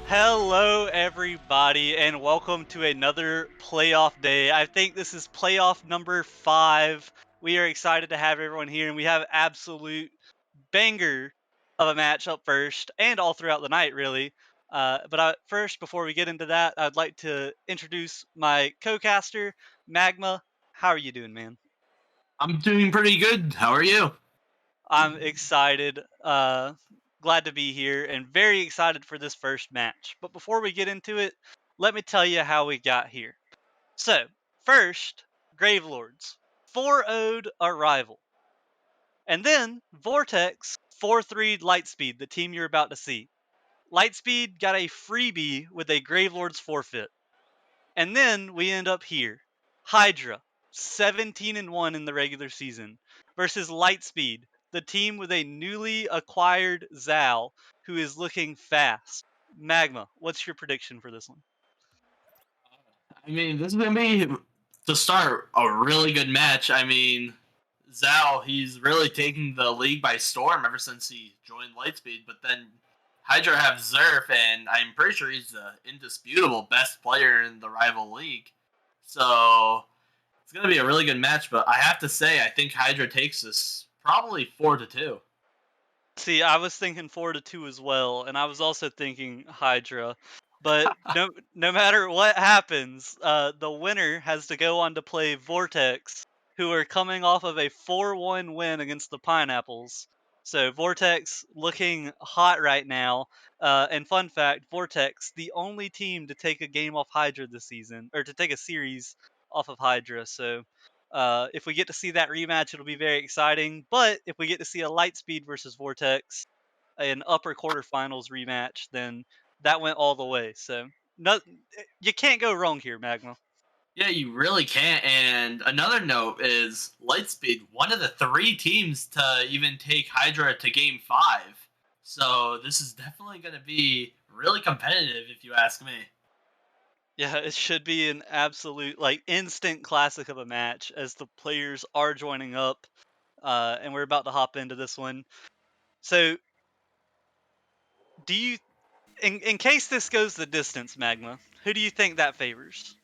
Hello, everybody, and welcome to another playoff day. I think this is playoff number 5. We are excited to have everyone here, and we have absolute banger of a match up first, and all throughout the night, really. First, before we get into that, I'd like to introduce my co-caster, Magma. How are you doing, man? I'm doing pretty good. How are you? I'm excited, glad to be here, and very excited for this first match. But before we get into it, let me tell you how we got here. So, first, Gravelords 4-0'd a rival. And then, Vortex 4-3'd Lightspeed, the team you're about to see. Lightspeed got a freebie with a Gravelords forfeit. And then we end up here. Hydra, 17-1 in the regular season, versus Lightspeed, the team with a newly acquired Zal who is looking fast. Magma, what's your prediction for this one? This is gonna be to start a really good match. Zhao, he's really taking the league by storm ever since he joined Lightspeed. But then Hydra have Zerf, and I'm pretty sure he's the indisputable best player in the rival league. So it's gonna be a really good match. But I have to say, I think Hydra takes this probably 4-2. See, I was thinking 4-2 as well, and I was also thinking Hydra. But no matter what happens, the winner has to go on to play Vortex, who are coming off of a 4-1 win against the Pineapples. So Vortex looking hot right now. And fun fact, Vortex, the only team to take a game off Hydra this season, or to take a series off of Hydra. So if we get to see that rematch, it'll be very exciting. But if we get to see a Lightspeed versus Vortex, an upper quarterfinals rematch, then that went all the way. So no, you can't go wrong here, Magma. Yeah, you really can't. And another note is Lightspeed, one of the three teams to even take Hydra to game 5. So this is definitely going to be really competitive, if you ask me. Yeah, it should be an absolute like instant classic of a match as the players are joining up, and we're about to hop into this one. So, do you, in case this goes the distance, Magma, who do you think that favors?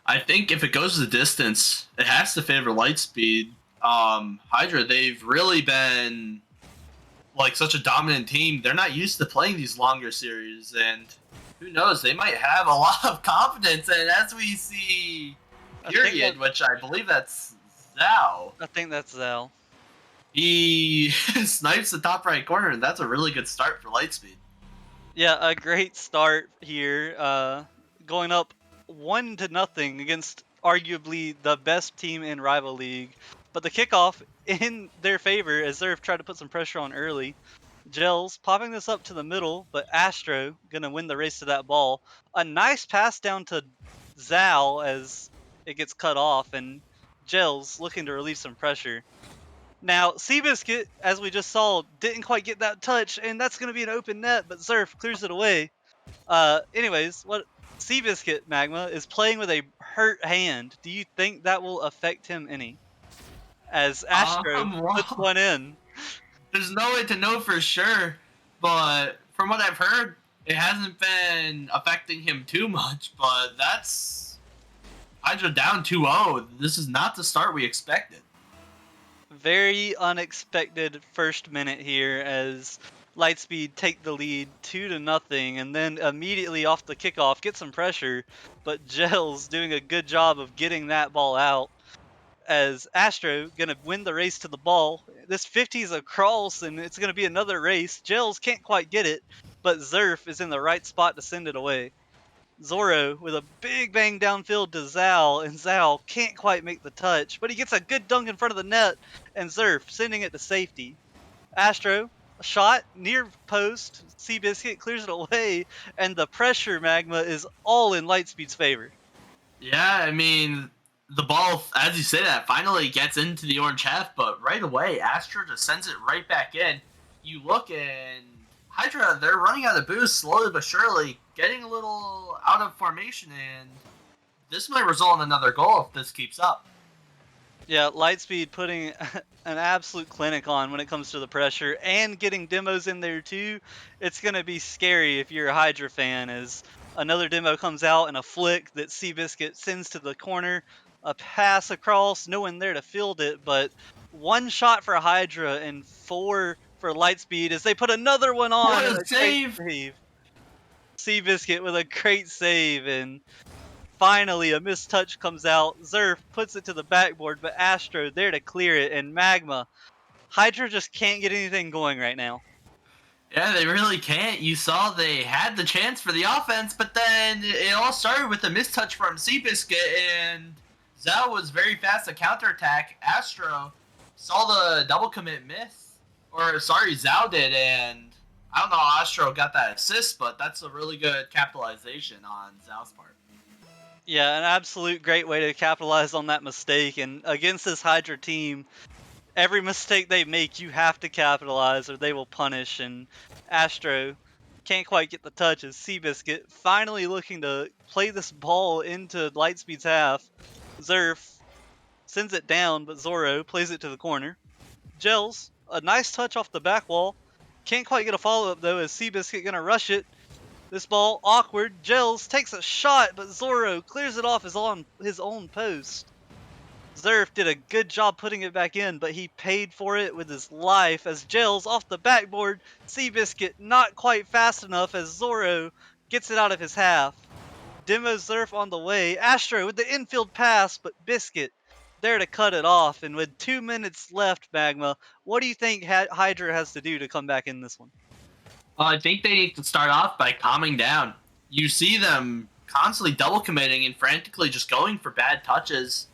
I think if it goes the distance, it has to favor Lightspeed. Hydra, they've really been like such a dominant team. They're not used to playing these longer series, and who knows, they might have a lot of confidence. And as we see, I think that period, which I believe that's Zhao. I think that's Zal. He snipes the top right corner, and that's a really good start for Lightspeed. Yeah, a great start here. Going up 1-0 against arguably the best team in Rival League. But the kickoff in their favor as Zerf tried to put some pressure on early. Gels popping this up to the middle, but Astro gonna win the race to that ball. A nice pass down to Zal as it gets cut off, and Gels looking to relieve some pressure. Now, Seabiscuit, as we just saw, didn't quite get that touch, and that's going to be an open net, but Zerf clears it away. Anyways, what Seabiscuit, Magma, is playing with a hurt hand. Do you think that will affect him any? As Astro puts Well, one in. there's no way to know for sure, but from what I've heard, it hasn't been affecting him too much. But that's Hydra down 2-0. This is not the start we expected. Very unexpected first minute here as Lightspeed take the lead 2-0, and then immediately off the kickoff get some pressure, but Gels doing a good job of getting that ball out as Astro gonna win the race to the ball. This 50 is a cross, and it's gonna be another race. Gels can't quite get it, but Zerf is in the right spot to send it away. Zoro with a big bang downfield to Zal, and Zal can't quite make the touch, but he gets a good dunk in front of the net, and Zerf sending it to safety. Astro, a shot near post, Seabiscuit clears it away, and the pressure, Magma, is all in Lightspeed's favor. Yeah, the ball, as you say that, finally gets into the orange half, but right away, Astro just sends it right back in. You look and Hydra, they're running out of boost slowly but surely, getting a little out of formation, and this might result in another goal if this keeps up. Yeah, Lightspeed putting an absolute clinic on when it comes to the pressure and getting demos in there too. It's going to be scary if you're a Hydra fan as another demo comes out and a flick that Seabiscuit sends to the corner, a pass across, no one there to field it, but one shot for Hydra and four for Lightspeed as they put another one on What and a a great save! save. Seabiscuit with a great save and finally, a missed touch comes out. Zerf puts it to the backboard, but Astro there to clear it, and Magma. Hydra just can't get anything going right now. Yeah, they really can't. You saw they had the chance for the offense, but then it all started with a mistouch from Seabiscuit, and Zhao was very fast to counterattack. Astro saw the double commit miss, or sorry, Zhao did, and I don't know how Astro got that assist, but that's a really good capitalization on Zhao's part. Yeah, an absolute great way to capitalize on that mistake. And against this Hydra team, every mistake they make, you have to capitalize or they will punish. And Astro can't quite get the touch as Seabiscuit finally looking to play this ball into Lightspeed's half. Zerf sends it down, but Zoro plays it to the corner. Gels, a nice touch off the back wall. Can't quite get a follow up though, as Seabiscuit gonna rush it. This ball, awkward. Gels takes a shot, but Zoro clears it off his own post. Zerf did a good job putting it back in, but he paid for it with his life as Gels off the backboard. Seabiscuit not quite fast enough as Zoro gets it out of his half. Demo Zerf on the way. Astro with the infield pass, but Biscuit there to cut it off. And with 2 minutes left, Magma, what do you think Hydra has to do to come back in this one? I think they need to start off by calming down. You see them constantly double committing and frantically just going for bad touches.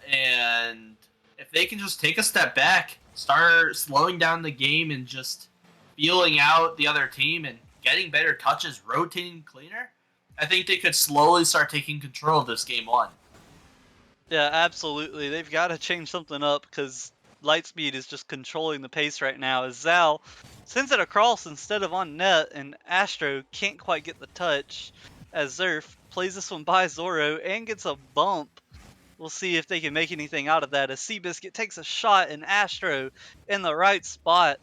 And if they can just take a step back, start slowing down the game and just feeling out the other team and getting better touches, rotating cleaner, I think they could slowly start taking control of this game one. Yeah, absolutely. They've got to change something up because Lightspeed is just controlling the pace right now. As Zal sends it across instead of on net, and Astro can't quite get the touch. As Zerf plays this one by Zoro and gets a bump. We'll see if they can make anything out of that. As Seabiscuit takes a shot, and Astro in the right spot.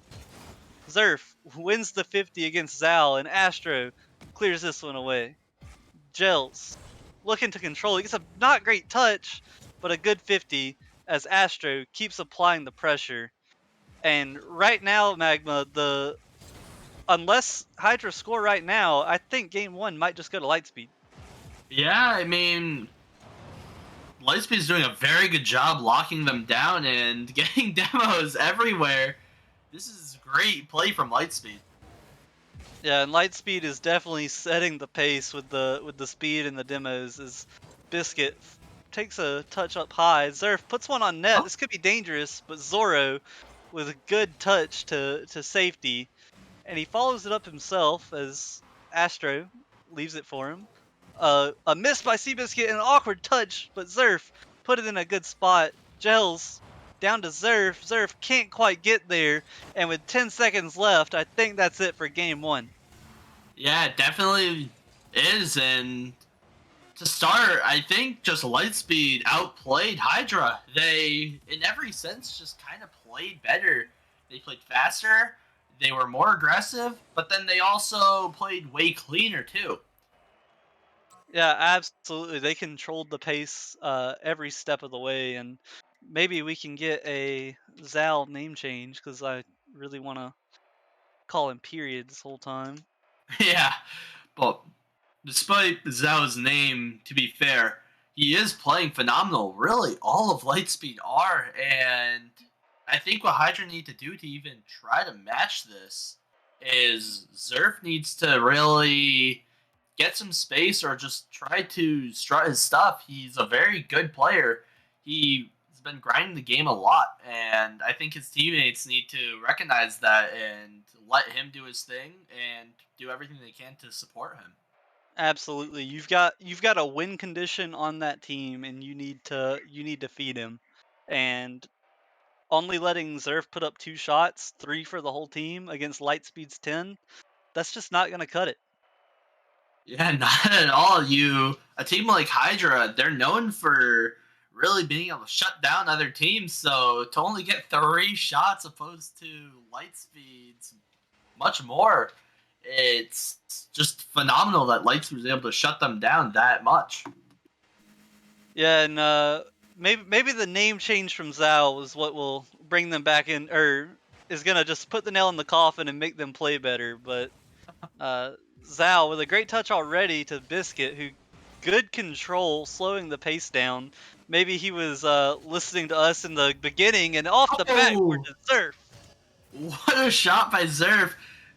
Zerf wins the 50 against Zal, and Astro clears this one away. Gels looking to control. He gets a not great touch, but a good 50 as Astro keeps applying the pressure. And right now, Magma, the unless Hydra score right now, I think game one might just go to Lightspeed. Yeah, I mean, Lightspeed is doing a very good job locking them down and getting demos everywhere. This is great play from Lightspeed. Yeah, and Lightspeed is definitely setting the pace with the speed and the demos. As Biscuit takes a touch up high, Zerf puts one on net. Oh, This could be dangerous, but Zoro with a good touch to safety, and he follows it up himself as Astro leaves it for him. A miss by Seabiscuit and an awkward touch, but Zerf put it in a good spot. Gels down to Zerf. Zerf can't quite get there, and with 10 seconds left, I think that's it for game one. yeah, it definitely is. And to start, I think just Lightspeed outplayed Hydra. They, in every sense, just kind of played better. They played faster, they were more aggressive, but then they also played way cleaner too. Yeah, absolutely. They controlled the pace every step of the way, and maybe we can get a Zal name change because I really want to call him Period this whole time. Yeah, but despite Zhao's name, to be fair, he is playing phenomenal. Really, all of Lightspeed are, and I think what Hydra need to do to even try to match this is Zerf needs to really get some space or just try to strut his stuff. He's a very good player. He's been grinding the game a lot, and I think his teammates need to recognize that and let him do his thing and do everything they can to support him. Absolutely. You've got a win condition on that team and you need to feed him. And only letting Zerf put up 2 shots, 3 for the whole team against Lightspeed's 10, that's just not going to cut it. Yeah, not at all. A team like Hydra, they're known for really being able to shut down other teams. So to only get 3 shots opposed to Lightspeed's much more, it's just phenomenal that Lightspeed was able to shut them down that much. Yeah, and maybe the name change from Zao is what will bring them back in, or is gonna just put the nail in the coffin and make them play better. But uh, Zao with a great touch already to Biscuit, who good control, slowing the pace down. Maybe he was listening to us in the beginning and off the backboard Oh, to Surf. what a shot by Zerf!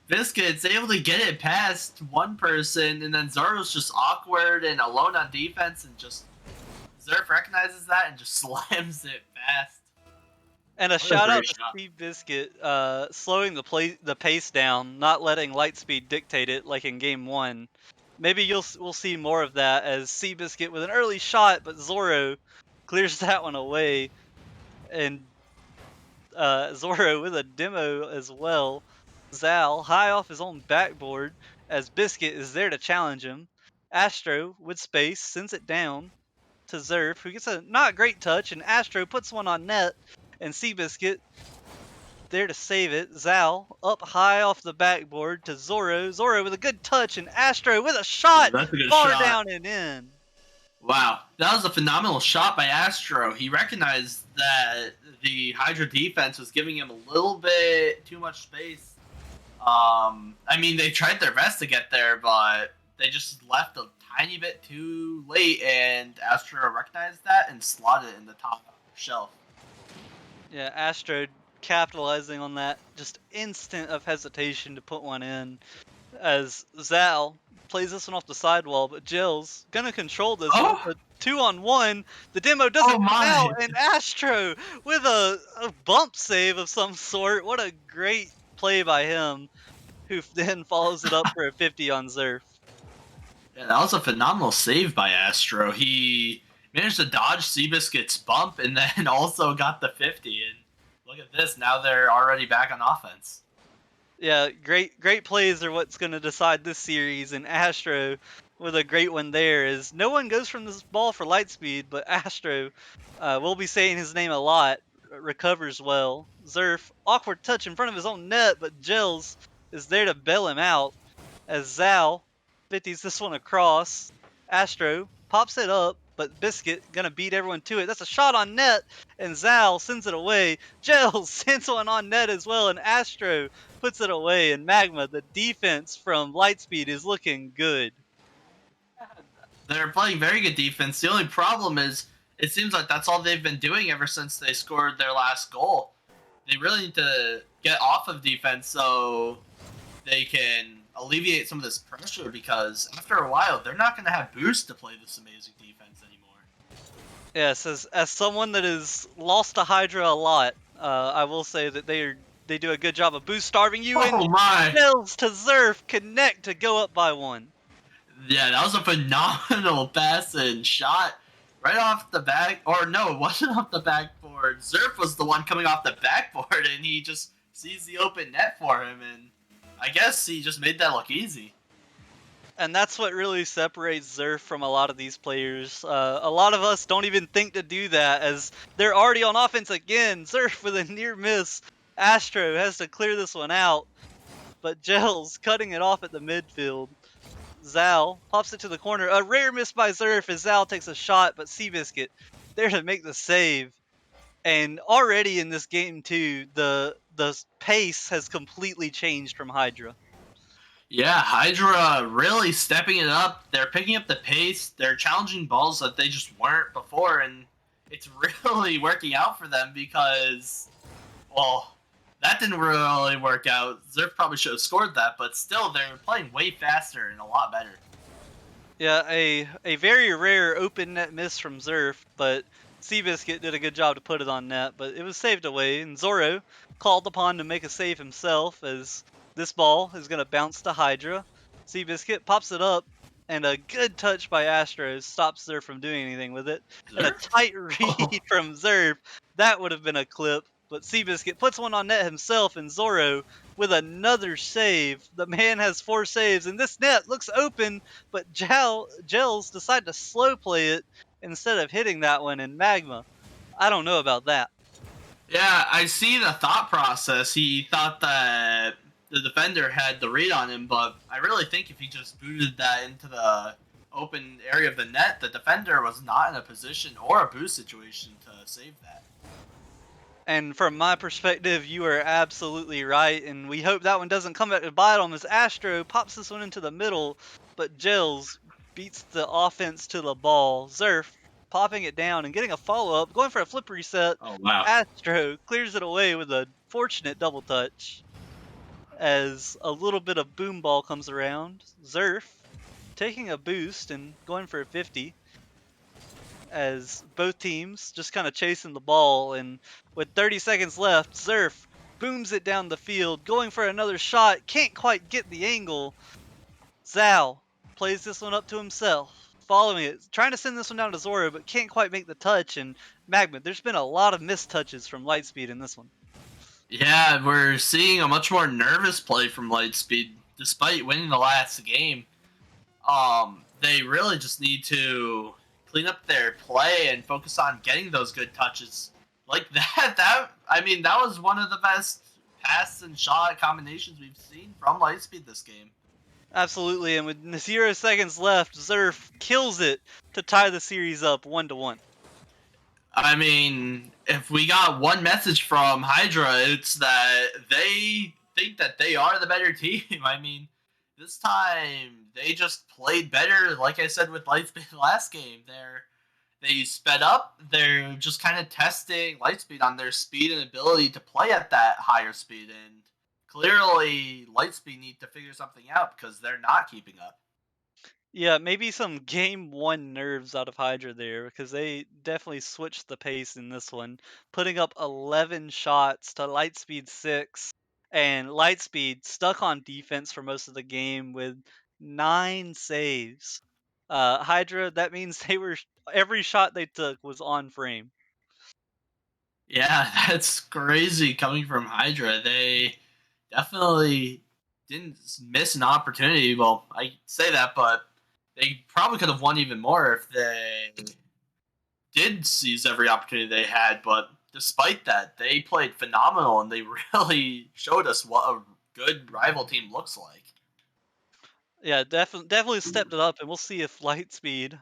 Biscuit's able to get it past one person, and then Zoro's just awkward and alone on defense, and just Zerf recognizes that and just slams it fast. And a What a shout out great to shot! Steve Biscuit, slowing the pace down, not letting Lightspeed dictate it like in game one. Maybe we'll see more of that as Seabiscuit with an early shot, but Zoro clears that one away, and Zoro with a demo as well. Zal high off his own backboard as Biscuit is there to challenge him. Astro with space sends it down to Zerf, who gets a not great touch, and Astro puts one on net, and Seabiscuit there to save it. Zal up high off the backboard to Zoro. Zoro with a good touch, and Astro with a Ooh, shot that's a good far shot. down and in. Wow, that was a phenomenal shot by Astro. He recognized that the Hydra defense was giving him a little bit too much space. I mean, they tried their best to get there, but they just left a tiny bit too late, and Astro recognized that and slotted it in the top shelf. Yeah, Astro capitalizing on that just instant of hesitation to put one in as Zal plays this one off the sidewall, but Jill's gonna control this one. Oh, It's a 2-on-1. The demo oh doesn't come out, my! and Astro with a bump save of some sort. What a great play by him, who then follows it up for a 50 on Zerf. Yeah, that was a phenomenal save by Astro. He managed to dodge Seabiscuit's bump and then also got the 50. And look at this, now they're already back on offense. Yeah, great plays are what's going to decide this series, and Astro with a great one there is no one goes from this ball for Lightspeed, but Astro, we'll be saying his name a lot, recovers well. Zerf, awkward touch in front of his own net, but Gels is there to bail him out as Zal 50s this one across. Astro pops it up, but Biscuit gonna beat everyone to it. That's a shot on net, and Zal sends it away. Gels sends one on net as well, and Astro puts it away. And Magma, the defense from Lightspeed is looking good. They're playing very good defense. The only problem is it seems like that's all they've been doing ever since they scored their last goal. They really need to get off of defense so they can alleviate some of this pressure because after a while they're not going to have boost to play this amazing defense anymore. Yes, as someone that has lost to Hydra a lot, I will say that they do a good job of boost starving you, and Oh my! Gels to Zerf connect to go up by one. Yeah, that was a phenomenal pass and shot right off the back. Or no, it wasn't off the backboard. Zerf was the one coming off the backboard, and he just sees the open net for him, and I guess he just made that look easy. And that's what really separates Zerf from a lot of these players. A lot of us don't even think to do that as they're already on offense again. Zerf with a near miss. Astro has to clear this one out, but Gels cutting it off at the midfield. Zal pops it to the corner. A rare miss by Zerf as Zal takes a shot, but Seabiscuit there to make the save. And already in this game too, the pace has completely changed from Hydra. Yeah, Hydra really stepping it up. They're picking up the pace. They're challenging balls that they just weren't before, and it's really working out for them because, well, that didn't really work out. Zerf probably should have scored that, but still, they're playing way faster and a lot better. Yeah, a very rare open net miss from Zerf, but Seabiscuit did a good job to put it on net, but it was saved away, and Zoro called upon to make a save himself as this ball is going to bounce to Hydra. Seabiscuit pops it up, and a good touch by Astros stops Zerf from doing anything with it, and a Zerf? tight Oh, read from Zerf. That would have been a clip, but Seabiscuit puts one on net himself, and Zoro with another save. The man has 4 saves, and this net looks open, but Gels decide to slow play it instead of hitting that one in Magma. I don't know about that. Yeah, I see the thought process. He thought that the defender had the read on him, but I really think if he just booted that into the open area of the net, the defender was not in a position or a boost situation to save that. And from my perspective, you are absolutely right. And we hope that one doesn't come back to bite him as Astro pops this one into the middle, but Gels beats the offense to the ball. Zerf popping it down and getting a follow up, going for a flip reset. Oh wow. Astro clears it away with a fortunate double touch as a little bit of boom ball comes around. Zerf taking a boost and going for a 50 as both teams just kind of chasing the ball. And with 30 seconds left, Zerf booms it down the field, going for another shot, can't quite get the angle. Zal plays this one up to himself, following it, trying to send this one down to Zoro, but can't quite make the touch. And Magma, there's been a lot of missed touches from Lightspeed in this one. Yeah, we're seeing a much more nervous play from Lightspeed, despite winning the last game. They really just need to clean up their play and focus on getting those good touches like that. That was one of the best pass and shot combinations we've seen from Lightspeed this game. Absolutely, and with 0 seconds left, Zerf kills it to tie the series up 1-1. I mean, if we got one message from Hydra, it's that they think that they are the better team. I mean, this time they just played better. Like I said with Lightspeed last game, they sped up. They're just kind of testing Lightspeed on their speed and ability to play at that higher speed. And clearly, Lightspeed need to figure something out because they're not keeping up. Yeah, maybe some game one nerves out of Hydra there because they definitely switched the pace in this one, putting up 11 shots to Lightspeed 6, and Lightspeed stuck on defense for most of the game with 9 saves. Hydra, that means every shot they took was on frame. Yeah, that's crazy coming from Hydra. They definitely didn't miss an opportunity. Well, I say that, but they probably could have won even more if they did seize every opportunity they had. But despite that, they played phenomenal and they really showed us what a good rival team looks like. Yeah, definitely stepped it up, and we'll see if Lightspeed.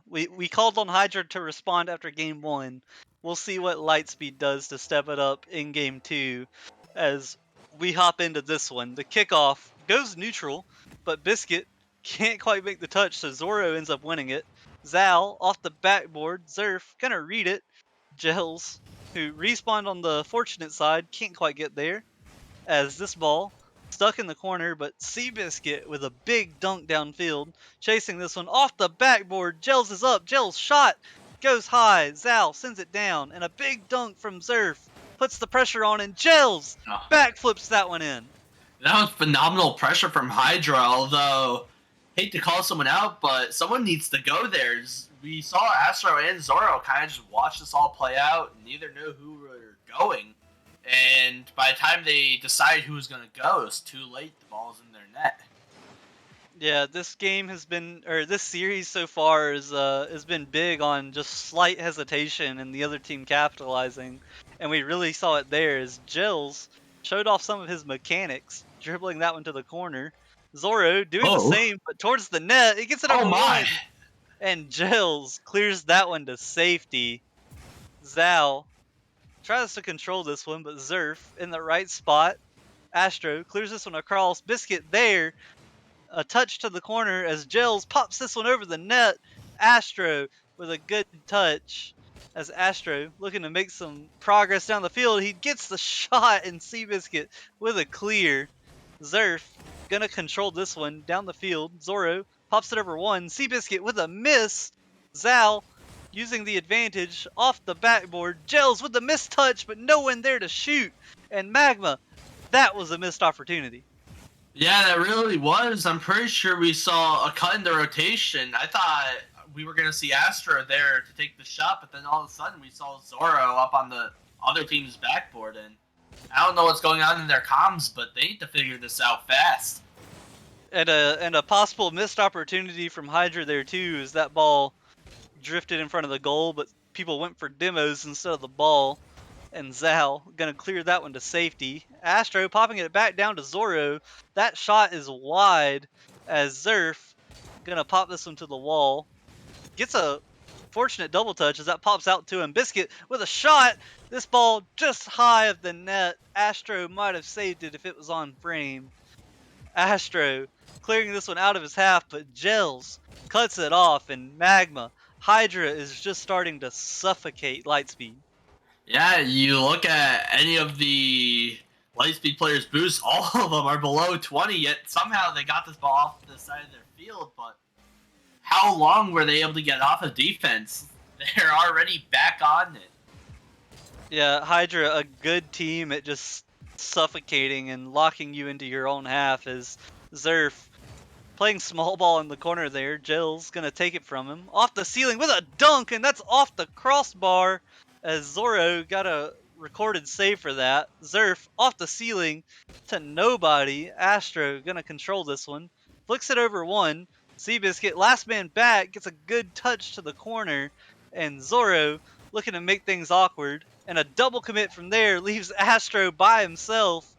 We called on Hydra to respond after game one. We'll see what Lightspeed does to step it up in game two, as we hop into this one. The kickoff goes neutral, but Biscuit can't quite make the touch, so Zoro ends up winning it. Zal off the backboard, Zerf gonna read it. Gels, who respawned on the fortunate side, can't quite get there as this ball stuck in the corner, but Seabiscuit with a big dunk downfield, chasing this one off the backboard. Gels is up. Gels shot goes high. Zal sends it down, and a big dunk from Zerf puts the pressure on, and Gels Oh, backflips that one in. that was phenomenal pressure from Hydra, although hate to call someone out, but someone needs to go there. We saw Astro and Zoro kind of just watch this all play out, and neither knew who were going. And by the time they decide who was going to go, it's too late. The ball's in their net. Yeah, this game has been, or this series so far has been big on just slight hesitation and the other team capitalizing, and we really saw it there as Gels showed off some of his mechanics, dribbling that one to the corner. Zoro doing the Oh, same, but towards the net, he gets it oh over my! one, and Gels clears that one to safety. Zal tries to control this one, but Zerf in the right spot. Astro clears this one across. Biscuit there, a touch to the corner as Gels pops this one over the net. Astro with a good touch as Astro looking to make some progress down the field. He gets the shot and Seabiscuit with a clear. Zerf gonna control this one down the field. Zoro pops it over one. Seabiscuit with a miss. Zal using the advantage off the backboard. Gels with the missed touch, but no one there to shoot. And Magma, that was a missed opportunity. Yeah, that really was. I'm pretty sure we saw a cut in the rotation. I thought we were going to see Astro there to take the shot, but then all of a sudden we saw Zoro up on the other team's backboard. And I don't know what's going on in their comms, but they need to figure this out fast. And a possible missed opportunity from Hydra there too is that ball drifted in front of the goal, but people went for demos instead of the ball. And Zal gonna clear that one to safety. Astro popping it back down to Zoro. That shot is wide as Zerf gonna pop this one to the wall. Gets a fortunate double touch as that pops out to him. Biscuit with a shot. This ball just high of the net. Astro might have saved it if it was on frame. Astro clearing this one out of his half, but Gels cuts it off, and Magma Hydra is just starting to suffocate Lightspeed. Yeah, you look at any of the Lightspeed players' boosts, all of them are below 20, yet somehow they got this ball off the side of their field. But how long were they able to get off of defense? They're already back on it. Yeah, Hydra, a good team at just suffocating and locking you into your own half as Zerf playing small ball in the corner there. Jill's gonna take it from him. Off the ceiling with a dunk, and that's off the crossbar as Zoro got a recorded save for that. Zerf off the ceiling to nobody. Astro gonna control this one. Flicks it over one. Seabiscuit, last man back, gets a good touch to the corner. And Zoro looking to make things awkward. And a double commit from there leaves Astro by himself.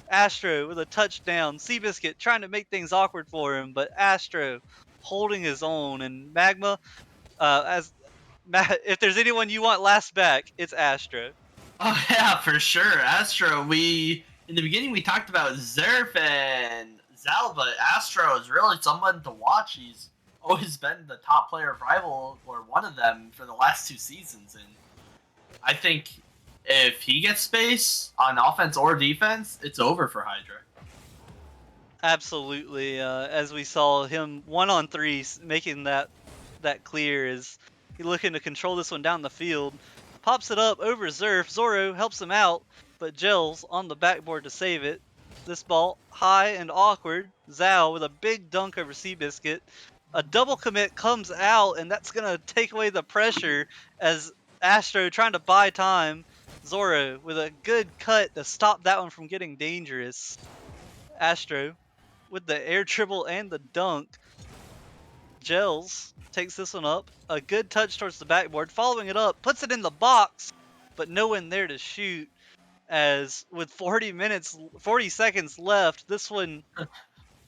Astro with a touchdown. Seabiscuit trying to make things awkward for him, but Astro holding his own. And Magma, as if there's anyone you want last back, it's Astro. Oh yeah, for sure. Astro, we in the beginning we talked about Zerf and Zal, but Astro is really someone to watch. He's always been the top player of Rival or one of them for the last 2 seasons, and I think if he gets space on offense or defense, it's over for Hydra. Absolutely. As we saw him 1-on-3 making that clear is he looking to control this one down the field. Pops it up over Zerf. Zoro helps him out, but Gels on the backboard to save it. This ball high and awkward. Zhao with a big dunk over Seabiscuit. A double commit comes out, and that's gonna take away the pressure as Astro trying to buy time. Zoro with a good cut to stop that one from getting dangerous. Astro with the air dribble and the dunk. Gels takes this one up. A good touch towards the backboard. Following it up, puts it in the box, but no one there to shoot. As with 40 seconds left, this one,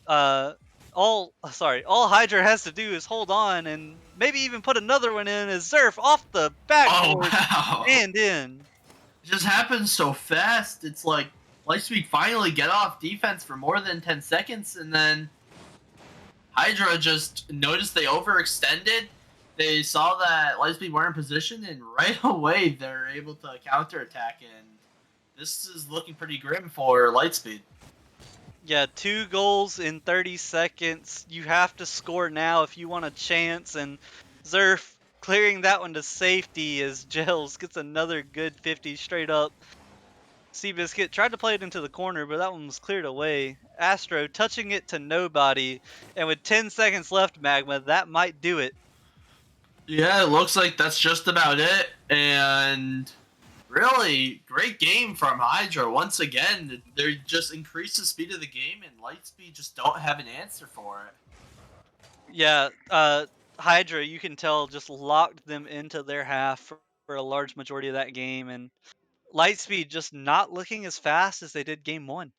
all Hydra has to do is hold on and maybe even put another one in as Zerf off the Oh backboard wow! and in. It just happens so fast. It's like Lightspeed finally get off defense for more than 10 seconds, and then Hydra just noticed they overextended. They saw that Lightspeed weren't in position, and right away they're able to counterattack. And this is looking pretty grim for Lightspeed. Yeah, 2 goals in 30 seconds. You have to score now if you want a chance. And Zerf clearing that one to safety as Gels gets another good 50 straight up. Seabiscuit tried to play it into the corner, but that one was cleared away. Astro touching it to nobody. And with 10 seconds left, Magma, that might do it. Yeah, it looks like that's just about it. And really, great game from Hydra. Once again, they just increased the speed of the game, and Lightspeed just don't have an answer for it. Yeah, Hydra, you can tell, just locked them into their half for a large majority of that game. And Lightspeed just not looking as fast as they did game one.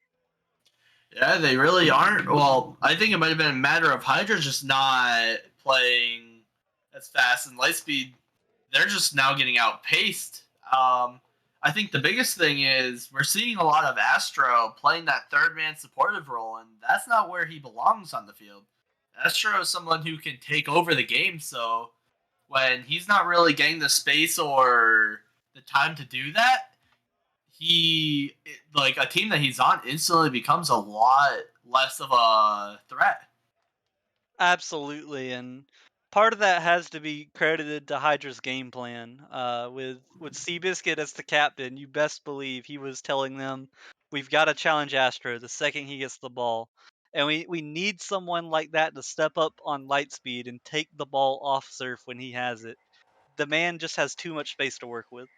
Yeah, they really aren't. Well, I think it might have been a matter of Hydra just not playing as fast, and Lightspeed, they're just now getting outpaced. I think the biggest thing is we're seeing a lot of Astro playing that third man supportive role, and that's not where he belongs on the field. Astro is someone who can take over the game, so when he's not really getting the space or the time to do that, he like a team that he's on instantly becomes a lot less of a threat. Absolutely, and part of that has to be credited to Hydra's game plan. With Seabiscuit as the captain, you best believe he was telling them, "We've got to challenge Astro the second he gets the ball, and we need someone like that to step up on Lightspeed and take the ball off Surf when he has it. The man just has too much space to work with."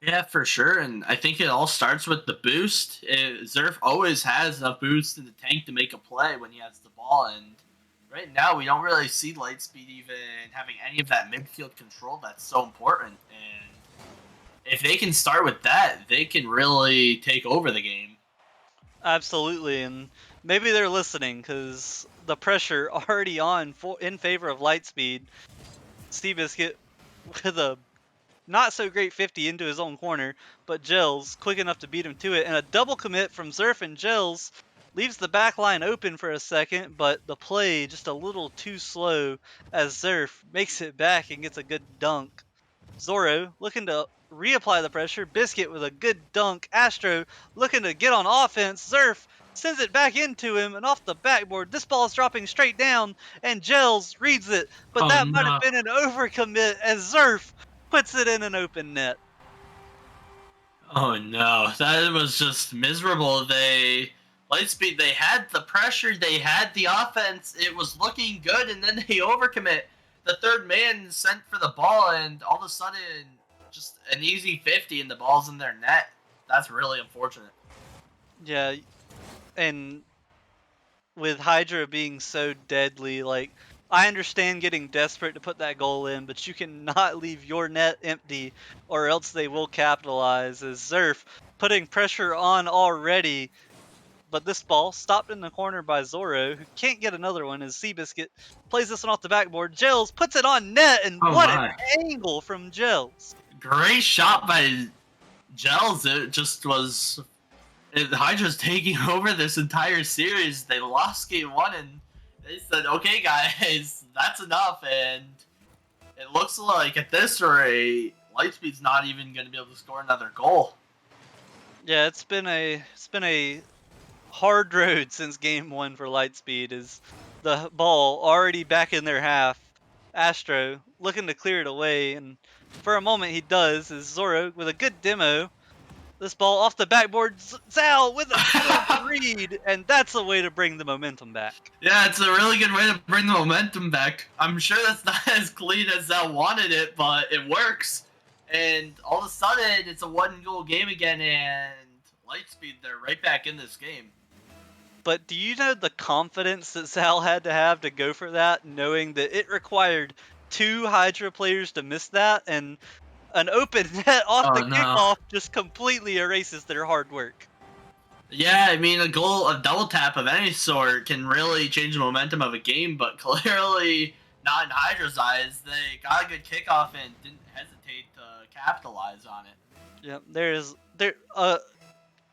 Yeah, for sure, and I think it all starts with the boost. Zerf always has enough boost in the tank to make a play when he has the ball, and right now we don't really see Lightspeed even having any of that midfield control that's so important. And if they can start with that, they can really take over the game. Absolutely, and maybe they're listening because the pressure already on in favor of Lightspeed. Seabiscuit with a not so great 50 into his own corner, but Gels quick enough to beat him to it, and a double commit from Zerf and Gels leaves the back line open for a second, but the play just a little too slow as Zerf makes it back and gets a good dunk. Zoro looking to reapply the pressure. Biscuit with a good dunk. Astro looking to get on offense. Zerf sends it back into him and off the backboard. This ball is dropping straight down, and Gels reads it, but Oh that might have no. been an overcommit as Zerf puts it in an open net. Oh no, that was just miserable. Lightspeed, they had the pressure, they had the offense, it was looking good, and then they overcommit. The third man sent for the ball, and all of a sudden, just an easy 50, and the ball's in their net. That's really unfortunate. Yeah, and with Hydra being so deadly, like, I understand getting desperate to put that goal in, but you cannot leave your net empty or else they will capitalize. As Zerf putting pressure on already, but this ball stopped in the corner by Zoro, who can't get another one as Seabiscuit plays this one off the backboard. Gels puts it on net, and Oh what an my. angle from Gels. Great shot by Gels. It just was. Hydra's taking over this entire series. They lost game one, and they said, okay, guys, that's enough. And it looks like at this rate, Lightspeed's not even going to be able to score another goal. Yeah, it's been a hard road since game one for Lightspeed. Is the ball already back in their half? Astro looking to clear it away, and for a moment he does. Is Zoro with a good demo. This ball off the backboard. Zal with a good read, and that's a way to bring the momentum back. Yeah, it's a really good way to bring the momentum back. I'm sure that's not as clean as Zell wanted it, but it works. And all of a sudden, it's a one-goal game again, and Lightspeed, they're right back in this game. But do you know the confidence that Zal had to have to go for that, knowing that it required two Hydra players to miss that, and an open net off Oh the no. kickoff just completely erases their hard work? Yeah, I mean, a double tap of any sort can really change the momentum of a game, but clearly not in Hydra's eyes. They got a good kickoff and didn't hesitate to capitalize on it. Yep,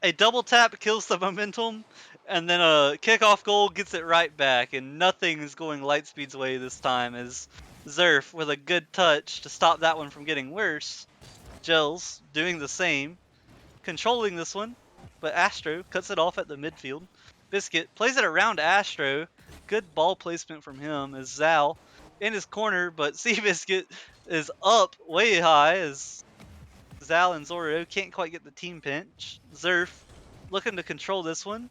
a double tap kills the momentum, and then a kickoff goal gets it right back, and nothing is going Lightspeed's way this time. As Zerf with a good touch to stop that one from getting worse. Gels doing the same, controlling this one, but Astro cuts it off at the midfield. Biscuit plays it around Astro. Good ball placement from him as Zal in his corner, but Seabiscuit is up way high as Zal and Zoro can't quite get the team pinch. Zerf looking to control this one.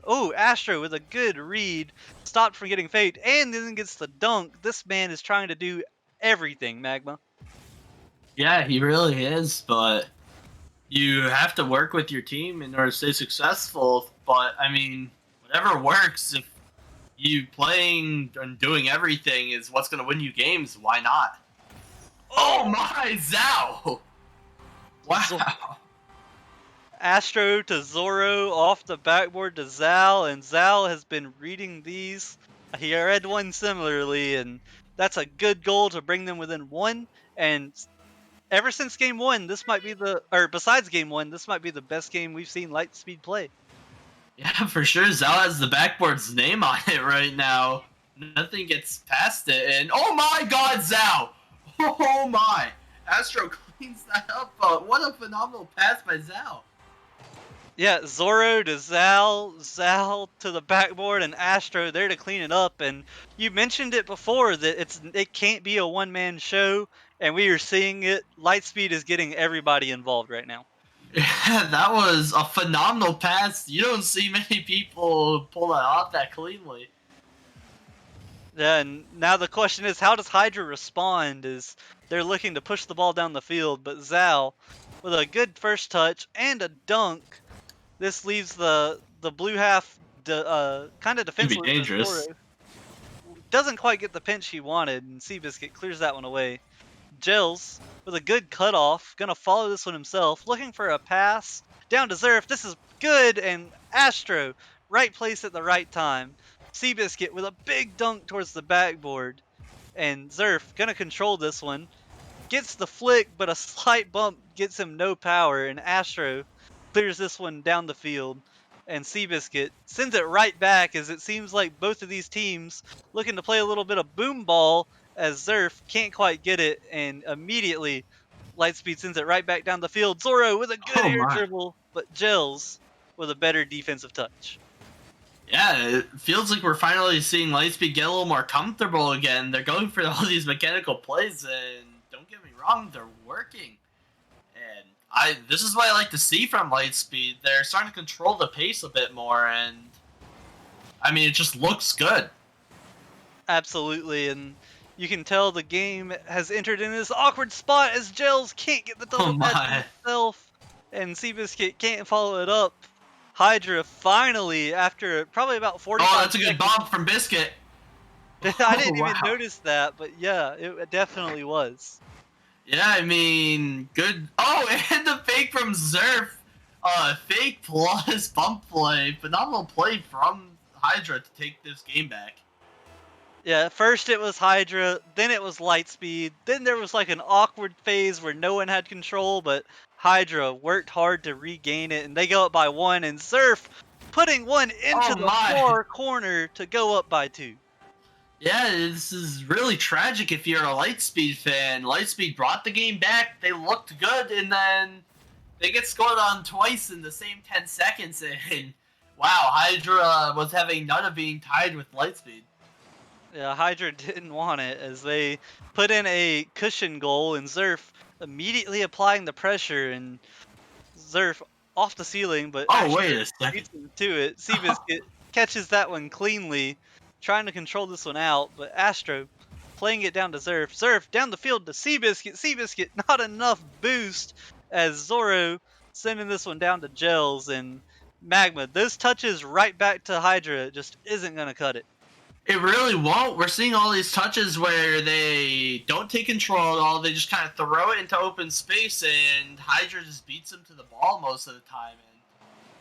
Oh, Astro with a good read, stopped from getting faked, and then gets the dunk. This man is trying to do everything, Magma. Yeah, he really is, but you have to work with your team in order to stay successful. But I mean, whatever works, if you playing and doing everything is what's going to win you games, why not? Oh my, Zhao! Wow. Astro to Zoro, off the backboard to Zal, and Zal has been reading these. He read one similarly, and that's a good goal to bring them within one. And ever since game one, this might be besides game one, this might be the best game we've seen Lightspeed play. Yeah, for sure. Zhao has the backboard's name on it right now. Nothing gets past it, and oh my god, Zhao! Oh my! Astro cleans that up, but what a phenomenal pass by Zhao. Yeah, Zoro to Zal, Zal to the backboard, and Astro there to clean it up. And you mentioned it before that it can't be a one-man show, and we are seeing it. Lightspeed is getting everybody involved right now. Yeah, that was a phenomenal pass. You don't see many people pull that off that cleanly. Yeah, and now the question is, how does Hydra respond? Is they're looking to push the ball down the field, but Zal with a good first touch and a dunk. This leaves the blue half kind of It'd be defenseless as Zoro dangerous. doesn't quite get the pinch he wanted, and Seabiscuit clears that one away. Gels with a good cutoff, gonna follow this one himself, looking for a pass down to Zerf. This is good, and Astro, right place at the right time. Seabiscuit with a big dunk towards the backboard, and Zerf gonna control this one. Gets the flick, but a slight bump gets him no power, and Astro clears this one down the field. And Seabiscuit sends it right back as it seems like both of these teams looking to play a little bit of boom ball as Zerf can't quite get it, and immediately Lightspeed sends it right back down the field. Zoro with a good Oh air my. dribble, but Gels with a better defensive touch. Yeah, it feels like we're finally seeing Lightspeed get a little more comfortable again. They're going for all these mechanical plays, and don't get me wrong, they're working. And this is what I like to see from Lightspeed. They're starting to control the pace a bit more, and I mean, it just looks good. Absolutely, and you can tell the game has entered in this awkward spot as Gels can't get the Oh double catch my. himself, and Seabiscuit can't follow it up. Hydra finally, after probably about Oh, 45 that's a good seconds, bomb from Biscuit. I Oh didn't even wow. notice that, but yeah, it definitely was. Yeah, I mean, good. Oh, and the fake from Zerf. Fake plus bump play. Phenomenal play from Hydra to take this game back. Yeah, first it was Hydra, then it was Lightspeed, then there was like an awkward phase where no one had control, but Hydra worked hard to regain it, and they go up by one, and Surf putting one into Oh the my. far corner to go up by two. Yeah, this is really tragic if you're a Lightspeed fan. Lightspeed brought the game back. They looked good, and then they get scored on twice in the same 10 seconds. And wow, Hydra was having none of being tied with Lightspeed. Yeah, Hydra didn't want it as they put in a cushion goal, and Zerf immediately applying the pressure, and Zerf off the ceiling, but Oh, Astro wait a second. beats him to it. Seabiscuit catches that one cleanly, trying to control this one out, but Astro playing it down to Zerf. Zerf down the field to Seabiscuit. Seabiscuit not enough boost as Zoro sending this one down to Gels, and Magma. Those touches right back to Hydra just isn't going to cut it. It really won't. We're seeing all these touches where they don't take control at all. They just kind of throw it into open space, and Hydra just beats them to the ball most of the time. And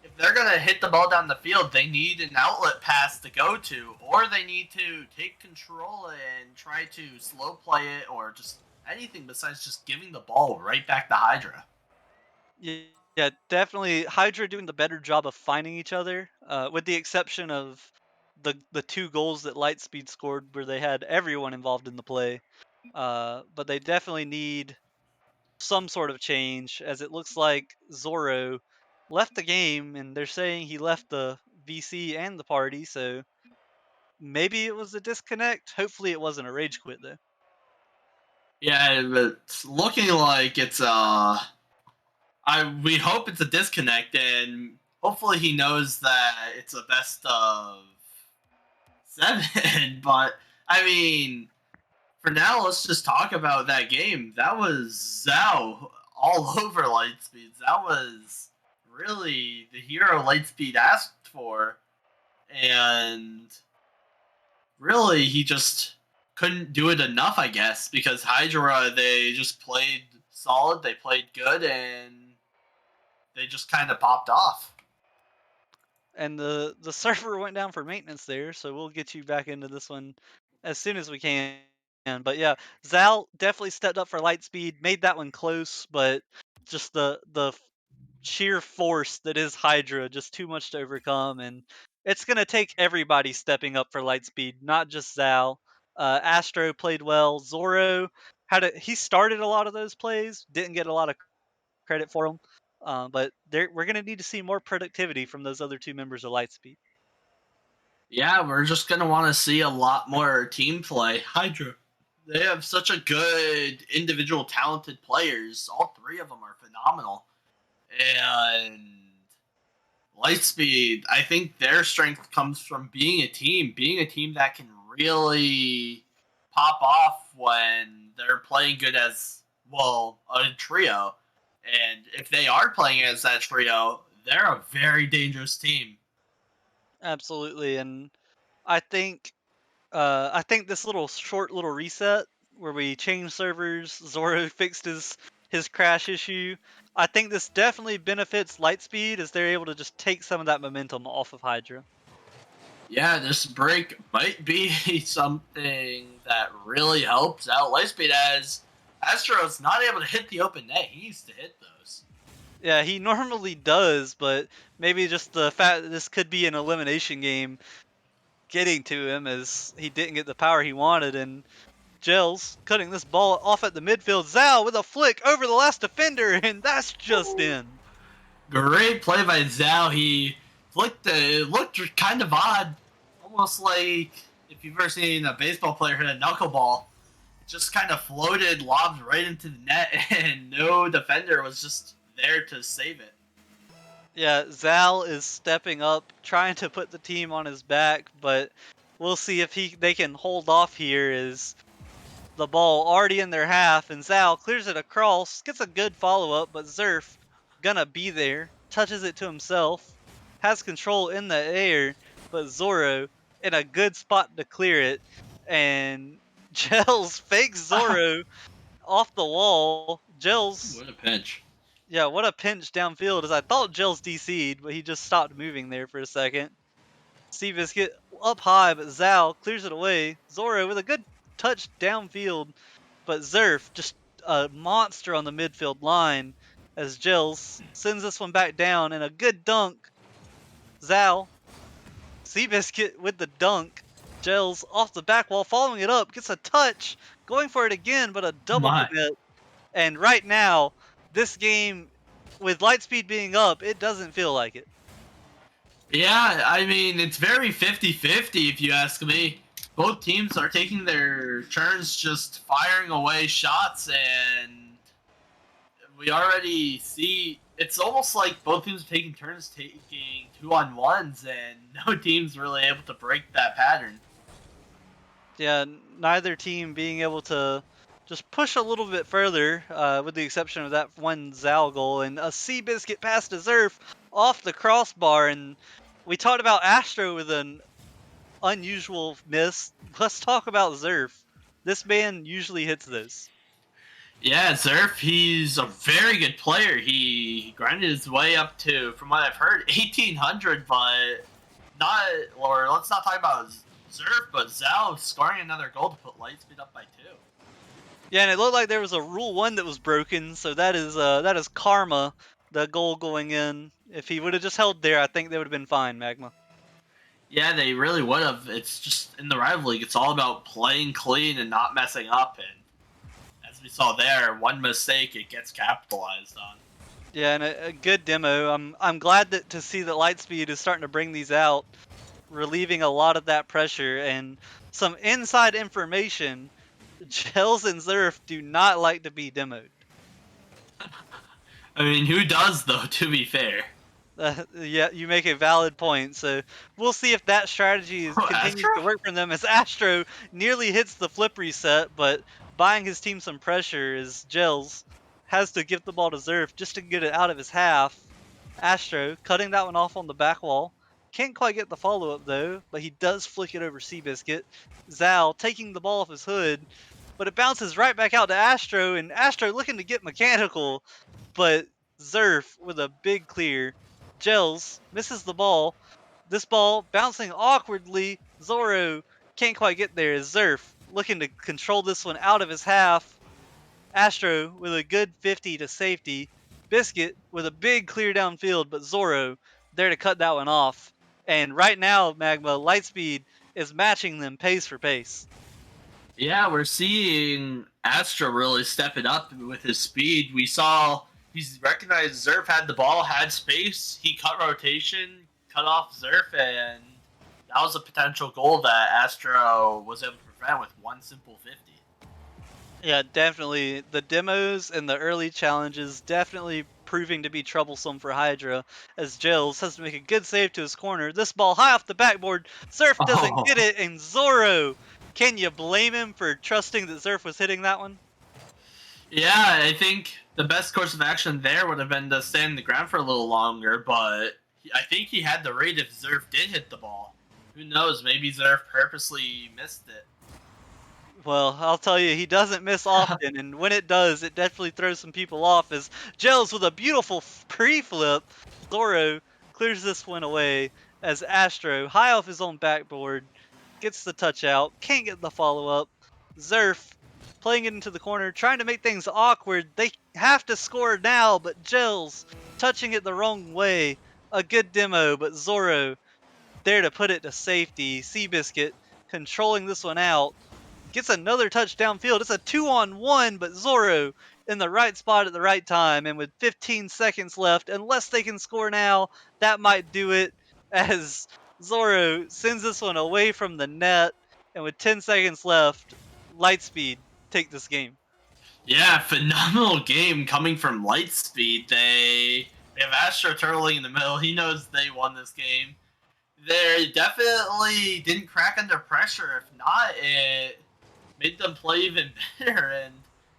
if they're going to hit the ball down the field, they need an outlet pass to go to, or they need to take control and try to slow play it, or just anything besides just giving the ball right back to Hydra. Yeah, definitely. Hydra doing the better job of finding each other, with the exception of the two goals that Lightspeed scored, where they had everyone involved in the play. But they definitely need some sort of change, as it looks like Zoro left the game, and they're saying he left the VC and the party. So maybe it was a disconnect. Hopefully, it wasn't a rage quit though. Yeah, it's looking like it's we hope it's a disconnect, and hopefully he knows that it's a best of seven. But I mean, for now, let's just talk about that game. That was Zhao all over Lightspeed. That was really the hero Lightspeed asked for, and really he just couldn't do it enough, I guess, because Hydra, they just played solid, they played good, and they just kind of popped off. And the server went down for maintenance there, so we'll get you back into this one as soon as we can. But yeah, Zal definitely stepped up for Lightspeed, made that one close, but just the sheer force that is Hydra, just too much to overcome, and it's gonna take everybody stepping up for Lightspeed, not just Zal. Astro played well. Zoro he started a lot of those plays, didn't get a lot of credit for them. But we're going to need to see more productivity from those other two members of Lightspeed. Yeah, we're just gonna want to see a lot more team play. Hydra, they have such a good individual talented players. All three of them are phenomenal. And Lightspeed, I think their strength comes from being a team that can really pop off when they're playing good as, well, a trio. And if they are playing as that trio, they're a very dangerous team. Absolutely, and I think I think this short little reset where we changed servers, Zoro fixed his crash issue. I think this definitely benefits Lightspeed as they're able to just take some of that momentum off of Hydra. Yeah, this break might be something that really helps out Lightspeed as Astro's not able to hit the open net. He needs to hit those. Yeah, he normally does, but maybe just the fact that this could be an elimination game getting to him as he didn't get the power he wanted, and Gels cutting this ball off at the midfield. Zhao with a flick over the last defender, and that's just in. Great play by Zhao. He flicked it looked kind of odd. Almost like if you've ever seen a baseball player hit a knuckleball. It just kind of floated, lobbed right into the net, and no defender was just there to save it. Yeah, Zal is stepping up, trying to put the team on his back, but we'll see if they can hold off here as the ball already in their half, and Zal clears it across, gets a good follow-up, but Zerf gonna be there, touches it to himself, has control in the air, but Zoro in a good spot to clear it, and Gels fakes Zoro off the wall. Gels, What a pinch. yeah, what a pinch downfield, as I thought Gels DC'd, but he just stopped moving there for a second. Seabiscuit up high, but Zal clears it away. Zoro with a good touch downfield, but Zerf just a monster on the midfield line as Gels sends this one back down and a good dunk. Zal, Seabiscuit with the dunk. Gels off the back wall, following it up, gets a touch, going for it again, but a Oh double my. commit. And right now, this game, with Lightspeed being up, it doesn't feel like it. Yeah, I mean, it's very 50-50 if you ask me. Both teams are taking their turns just firing away shots, and we already see it's almost like both teams are taking turns taking 2-on-1s, and no team's really able to break that pattern. Yeah, neither team being able to just push a little bit further, with the exception of that one Zal goal and a Seabiscuit pass to Zerf off the crossbar. And we talked about Astro with an unusual miss. Let's talk about Zerf. This man usually hits this. Yeah, Zerf, he's a very good player. He grinded his way up to, from what I've heard, 1800, but not, or let's not talk about Zerf, but Zhao scoring another goal to put Lightspeed up by 2. Yeah, and it looked like there was a rule 1 that was broken, so that is karma, the goal going in. If he would have just held there, I think they would have been fine, Magma. Yeah, they really would have. It's just in the rival league, it's all about playing clean and not messing up. And as we saw there, one mistake it gets capitalized on. Yeah, and a good demo. I'm glad to see that Lightspeed is starting to bring these out, relieving a lot of that pressure and some inside information. Gels and Zerf do not like to be demoed. I mean, who does though? To be fair, Yeah, you make a valid point. So we'll see if that strategy oh, continues Astra. to work for them. As Astro nearly hits the flip reset, but buying his team some pressure as Gels has to give the ball to Zerf just to get it out of his half. Astro cutting that one off on the back wall. Can't quite get the follow up though, but he does flick it over Seabiscuit. Zal taking the ball off his hood, but it bounces right back out to Astro, and Astro looking to get mechanical, but Zerf with a big clear. Gels misses the ball. This ball bouncing awkwardly. Zoro can't quite get there as Zerf looking to control this one out of his half. Astro with a good 50 to safety. Biscuit with a big clear downfield, but Zoro there to cut that one off. And right now, Magma, Lightspeed is matching them pace for pace. Yeah, we're seeing Astra really step it up with his speed. We saw he's recognized Zerf had the ball, had space. He cut rotation, cut off Zerf, and that was a potential goal that Astra was able to prevent with one simple 50. Yeah, definitely. The demos and the early challenges definitely proving to be troublesome for Hydra, as Gels has to make a good save to his corner. This ball high off the backboard. Zerf doesn't Oh, get it, and Zoro. Can you blame him for trusting that Zerf was hitting that one? yeah, I think the best course of action there would have been to stand the ground for a little longer, but I think he had the read if Zerf did hit the ball. Who knows? Maybe Zerf purposely missed it. Well, I'll tell you, he doesn't miss often, and when it does, it definitely throws some people off. As Gels with a beautiful pre-flip, Zoro clears this one away. As Astro, high off his own backboard, gets the touch out, can't get the follow-up. Zerf playing it into the corner, trying to make things awkward. They have to score now, but Gels touching it the wrong way. A good demo, but Zoro there to put it to safety. Seabiscuit controlling this one out. Gets another touch downfield. It's a 2-on-1, but Zoro in the right spot at the right time. And with 15 seconds left, unless they can score now, that might do it. As Zoro sends this one away from the net. And with 10 seconds left, Lightspeed take this game. Yeah, phenomenal game coming from Lightspeed. They have Astro turtling in the middle. He knows they won this game. They definitely didn't crack under pressure. If not, it made them play even better. And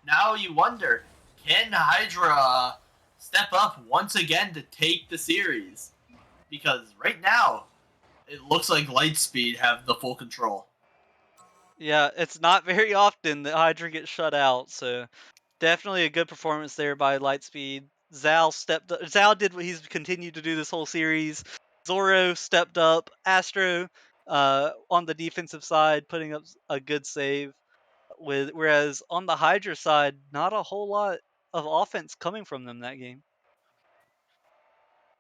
now you wonder, can Hydra step up once again to take the series? Because right now, it looks like Lightspeed have the full control. Yeah, it's not very often that Hydra gets shut out, so definitely a good performance there by Lightspeed. Zal stepped up. Zal did what he's continued to do this whole series. Zoro stepped up. Astro on the defensive side, putting up a good save. Whereas on the Hydra side, not a whole lot of offense coming from them that game.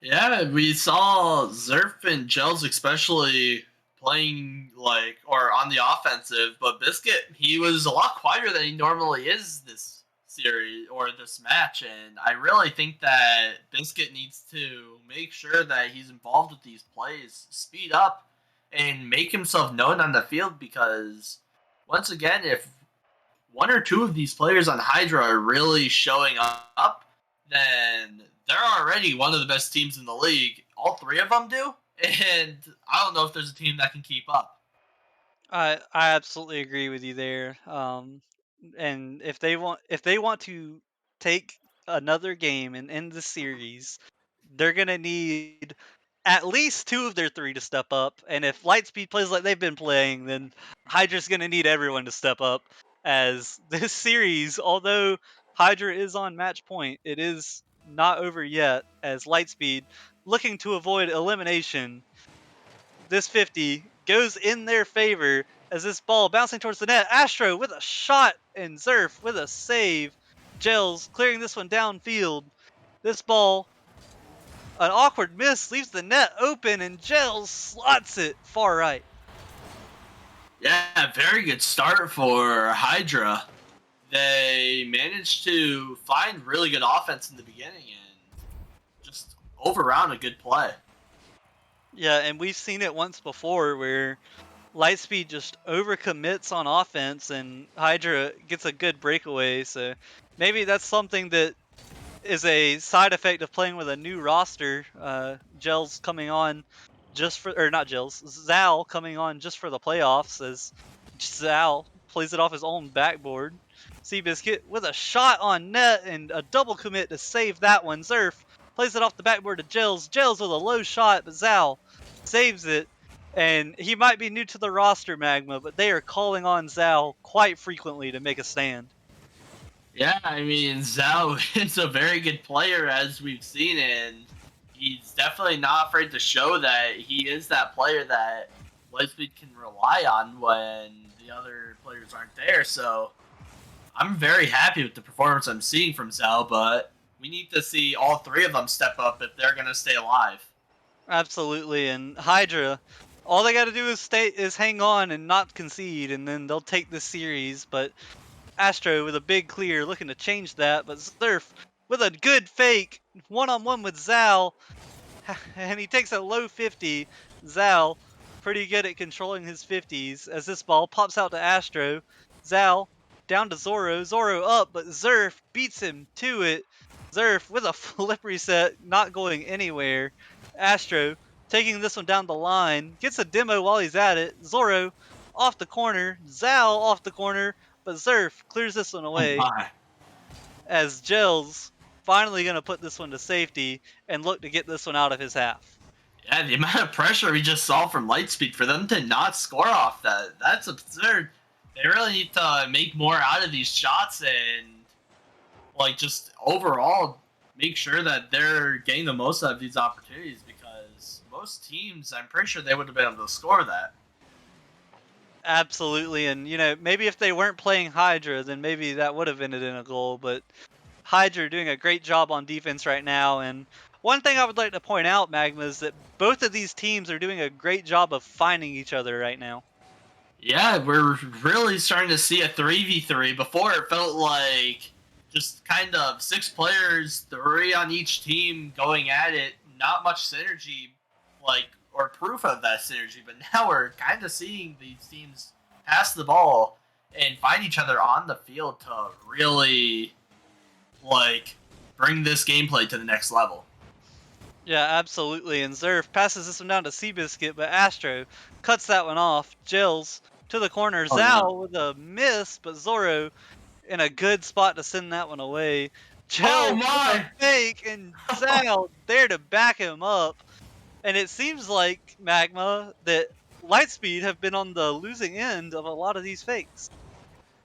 Yeah, we saw Zerf and Gels especially playing like or on the offensive, but Biscuit he was a lot quieter than he normally is this series or this match, and I really think that Biscuit needs to make sure that he's involved with these plays, speed up, and make himself known on the field because once again, if one or two of these players on Hydra are really showing up, then they're already one of the best teams in the league. All three of them do, and I don't know if there's a team that can keep up. I absolutely agree with you there. And if they want to take another game and end the series, they're gonna need at least two of their three to step up. And if Lightspeed plays like they've been playing, then Hydra's gonna need everyone to step up. As this series, although Hydra is on match point, it is not over yet. As Lightspeed looking to avoid elimination, this 50 goes in their favor as this ball bouncing towards the net. Astro with a shot and Zerf with a save. Gels clearing this one downfield. This ball, an awkward miss, leaves the net open and Gels slots it far right. Yeah, very good start for Hydra. They managed to find really good offense in the beginning and just overround a good play. Yeah, and we've seen it once before where Lightspeed just overcommits on offense and Hydra gets a good breakaway. So maybe that's something that is a side effect of playing with a new roster. Gels coming on just for, or not Gels, Zal coming on just for the playoffs as Zal plays it off his own backboard. Seabiscuit with a shot on net and a double commit to save that one. Zerf plays it off the backboard to Gels. Gels with a low shot, but Zal saves it. And he might be new to the roster, Magma, but they are calling on Zal quite frequently to make a stand. Yeah, I mean, Zhao is a very good player, as we've seen, and he's definitely not afraid to show that he is that player that Lightspeed can rely on when the other players aren't there. So I'm very happy with the performance I'm seeing from Zhao, but we need to see all three of them step up if they're going to stay alive. Absolutely, and Hydra, all they got to do is hang on and not concede, and then they'll take this series. But Astro with a big clear, looking to change that. But Surf with a good fake, one-on-one with Zal, and he takes a low 50. Zal, pretty good at controlling his 50s as this ball pops out to Astro. Zal down to Zoro. Zoro up, but Zerf beats him to it. Zerf with a flip reset, not going anywhere. Astro taking this one down the line. Gets a demo while he's at it. Zoro off the corner. Zal off the corner, but Zerf clears this one Oh away my. as Gels finally going to put this one to safety and look to get this one out of his half. Yeah, the amount of pressure we just saw from Lightspeed for them to not score off that's absurd. They really need to make more out of these shots and like just overall make sure that they're getting the most out of these opportunities because most teams, I'm pretty sure they would have been able to score that. Absolutely, and maybe if they weren't playing Hydra, then maybe that would have ended in a goal. But Hydra doing a great job on defense right now. And one thing I would like to point out, Magma, is that both of these teams are doing a great job of finding each other right now. Yeah, we're really starting to see a 3v3. Before it felt like just kind of six players, three on each team going at it, not much synergy, like, or proof of that synergy. But now we're kind of seeing these teams pass the ball and find each other on the field to really, like, bring this gameplay to the next level. Yeah, absolutely. And Zerf passes this one down to Seabiscuit, but Astro cuts that one off. Jills to the corner. Oh no. Zhao with a miss, but Zoro in a good spot to send that one away. Oh Jills with a my! fake, and Zhao there to back him up. And it seems like, Magma, that Lightspeed have been on the losing end of a lot of these fakes.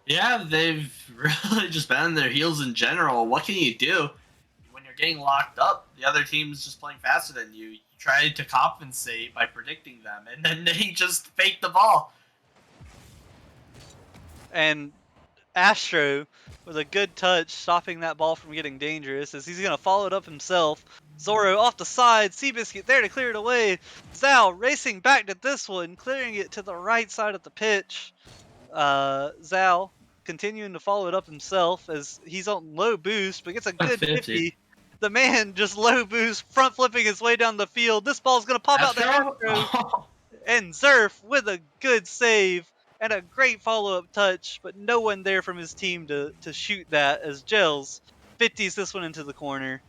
Yeah, they've really just been on their heels in general. What can you do? When you're getting locked up, the other team's just playing faster than you. You try to compensate by predicting them, and then they just fake the ball. And Astro with a good touch, stopping that ball from getting dangerous as he's going to follow it up himself. Zoro off the side, Seabiscuit there to clear it away. Zhao racing back to this one, clearing it to the right side of the pitch. Zhao continuing to follow it up himself as he's on low boost, but gets a good 50. 50. The man just low boost, front flipping his way down the field. This ball's going to pop out to Astro? Astro, and Zerf with a good save and a great follow-up touch, but no one there from his team to shoot that as Gels 50s this one into the corner.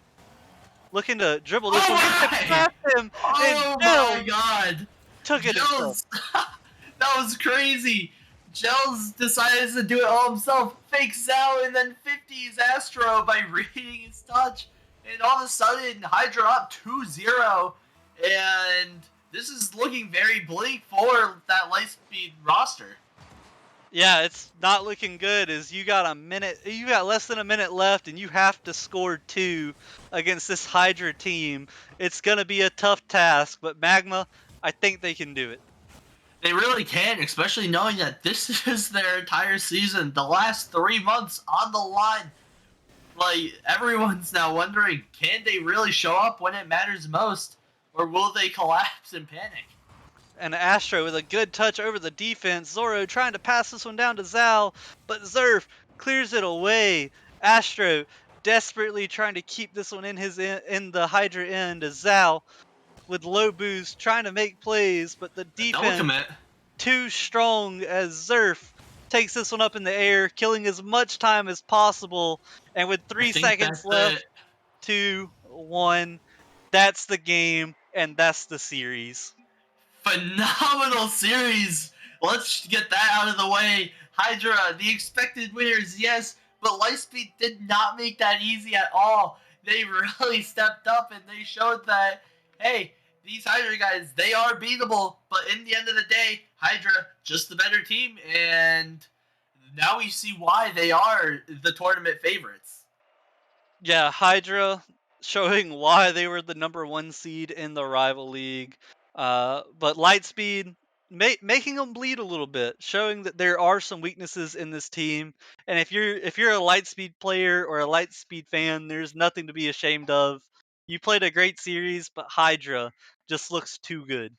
Looking to dribble this Oh one, but gets my! past him, and Oh my Gels god! took it himself. Gels! That was crazy! Gels decides to do it all himself, fakes out, and then 50s Astro by reading his touch. And all of a sudden, Hydra up 2-0. And this is looking very bleak for that Lightspeed roster. Yeah, it's not looking good as you got less than a minute left and you have to score 2 against this Hydra team. It's going to be a tough task, but Magma, I think they can do it. They really can, especially knowing that this is their entire season, the last 3 months on the line. Like, everyone's now wondering, can they really show up when it matters most? Or will they collapse and panic? And Astro with a good touch over the defense. Zoro trying to pass this one down to Zal, but Zerf clears it away. Astro desperately trying to keep this one in the Hydra end as Zal with low boost trying to make plays, but the A double defense commit. too strong as Zerf takes this one up in the air, killing as much time as possible. And with I 3 seconds think that's left, it. 2-1, that's the game and that's the series. Phenomenal series. Let's get that out of the way. Hydra, the expected winners, yes, but Lightspeed did not make that easy at all. They really stepped up and they showed that, hey, these Hydra guys, they are beatable, but in the end of the day, Hydra, just the better team, and now we see why they are the tournament favorites. Yeah, Hydra showing why they were the number 1 seed in the rival league. But Lightspeed making them bleed a little bit, showing that there are some weaknesses in this team. And if you're a Lightspeed player or a Lightspeed fan, there's nothing to be ashamed of. You played a great series, but Hydra just looks too good.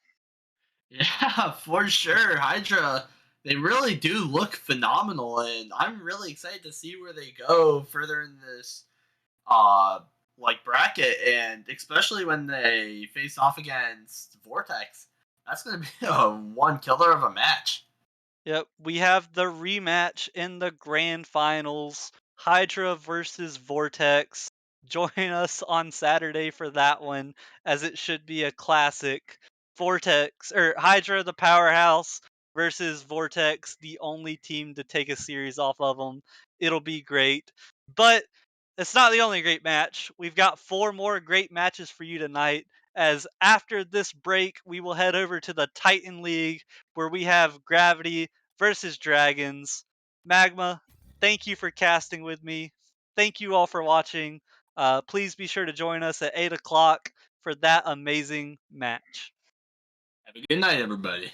Yeah, for sure. Hydra, they really do look phenomenal, and I'm really excited to see where they go further in this uh like bracket, and especially when they face off against Vortex. That's gonna be a one killer of a match. Yep, we have the rematch in the grand finals. Hydra versus Vortex. Join us on Saturday for that one, as it should be a classic. Vortex or Hydra, the powerhouse, versus Vortex, the only team to take a series off of them. It'll be great. But it's not the only great match. We've got 4 more great matches for you tonight as after this break, we will head over to the Titan League where we have Gravity versus Dragons. Magma, thank you for casting with me. Thank you all for watching. Please be sure to join us at 8 o'clock for that amazing match. Have a good night, everybody.